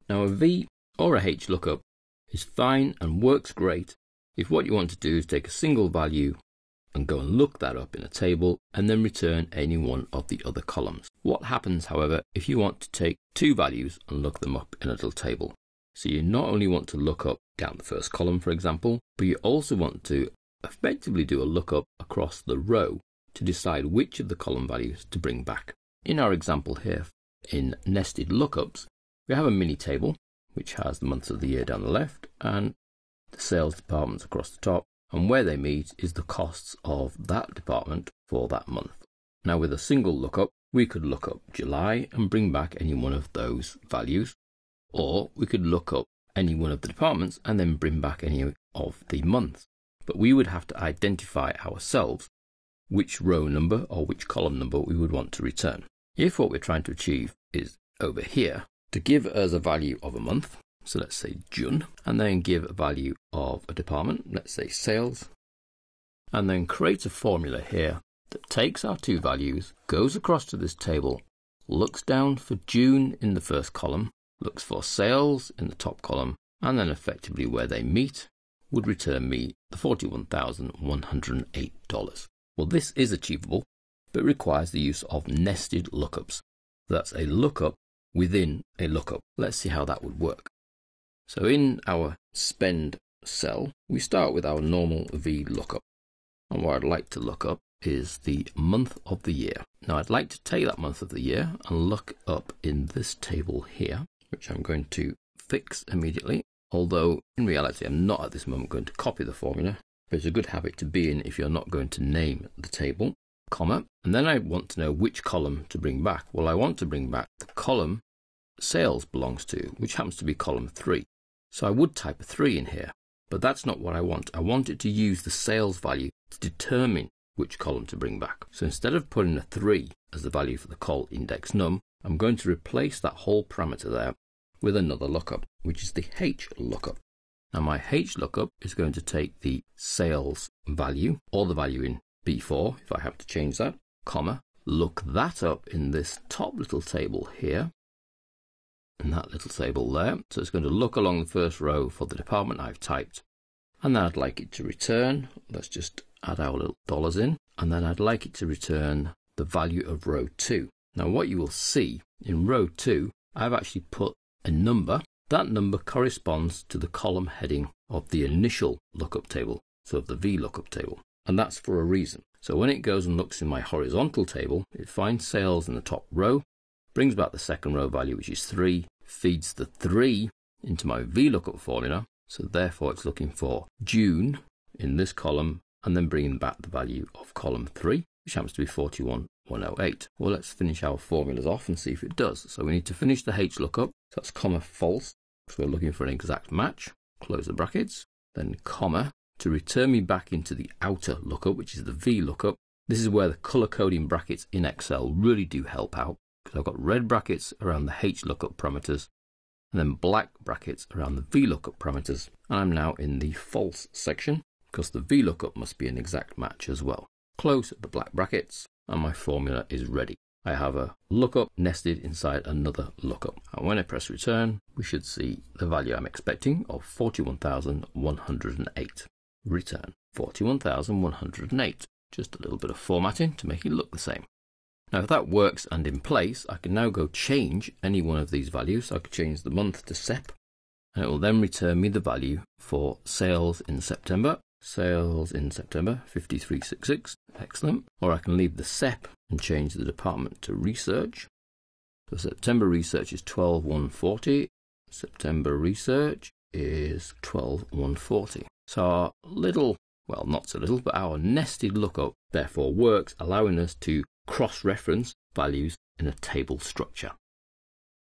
Now a V or a H lookup is fine and works great if what you want to do is take a single value and go and look that up in a table and then return any one of the other columns. What happens, however, if you want to take two values and look them up in a little table? So you not only want to look up down the first column, for example, but you also want to effectively do a lookup across the row to decide which of the column values to bring back. In our example here, in nested lookups, we have a mini table which has the months of the year down the left and the sales departments across the top, and where they meet is the costs of that department for that month. Now with a single lookup, we could look up July and bring back any one of those values, or we could look up any one of the departments and then bring back any of the months. But we would have to identify ourselves which row number or which column number we would want to return. If what we're trying to achieve is over here, to give us a value of a month, so let's say June, and then give a value of a department, let's say sales, and then create a formula here that takes our two values, goes across to this table, looks down for June in the first column, looks for sales in the top column, and then effectively where they meet would return me the $41,108. Well, this is achievable, but requires the use of nested lookups. That's a lookup within a lookup. Let's see how that would work. So in our spend cell, we start with our normal V lookup. And what I'd like to look up is the month of the year. Now I'd like to take that month of the year and look up in this table here, which I'm going to fix immediately. Although in reality, I'm not at this moment going to copy the formula. But it's a good habit to be in if you're not going to name the table, comma. And then I want to know which column to bring back. Well, I want to bring back the column sales belongs to, which happens to be column 3. So I would type a 3 in here, but that's not what I want. I want it to use the sales value to determine which column to bring back. So instead of putting a 3 as the value for the col index num, I'm going to replace that whole parameter there with another lookup, which is the H lookup. Now my H lookup is going to take the sales value, or the value in B4, if I have to change that, comma, look that up in this top little table here, and that little table there. So it's going to look along the first row for the department I've typed, and then I'd like it to return, let's just add our little dollars in, and then I'd like it to return the value of row 2. Now what you will see in row 2, I've actually put a number. That number corresponds to the column heading of the initial lookup table, so of the V lookup table, and that's for a reason. So when it goes and looks in my horizontal table, it finds sales in the top row, brings back the second row value, which is 3, feeds the 3 into my VLOOKUP formula, so therefore it's looking for June in this column, and then bringing back the value of column 3, which happens to be 41,108. Well, let's finish our formulas off and see if it does. So we need to finish the H lookup, so that's comma false, so we're looking for an exact match, close the brackets, then comma, to return me back into the outer lookup, which is the V lookup. This is where the color coding brackets in Excel really do help out, because I've got red brackets around the H lookup parameters, and then black brackets around the V lookup parameters. And I'm now in the false section, because the V lookup must be an exact match as well. Close the black brackets, and my formula is ready. I have a lookup nested inside another lookup. And when I press return, we should see the value I'm expecting of 41,108. Return 41,108. Just a little bit of formatting to make it look the same. Now if that works and in place, I can now go change any one of these values. So I could change the month to Sep, and it will then return me the value for sales in September. Sales in September, 5366, excellent. Or I can leave the Sep and change the department to research. So September research is 12,140. September research is 12,140. So our little, well not so little, but our nested lookup therefore works, allowing us to cross-reference values in a table structure.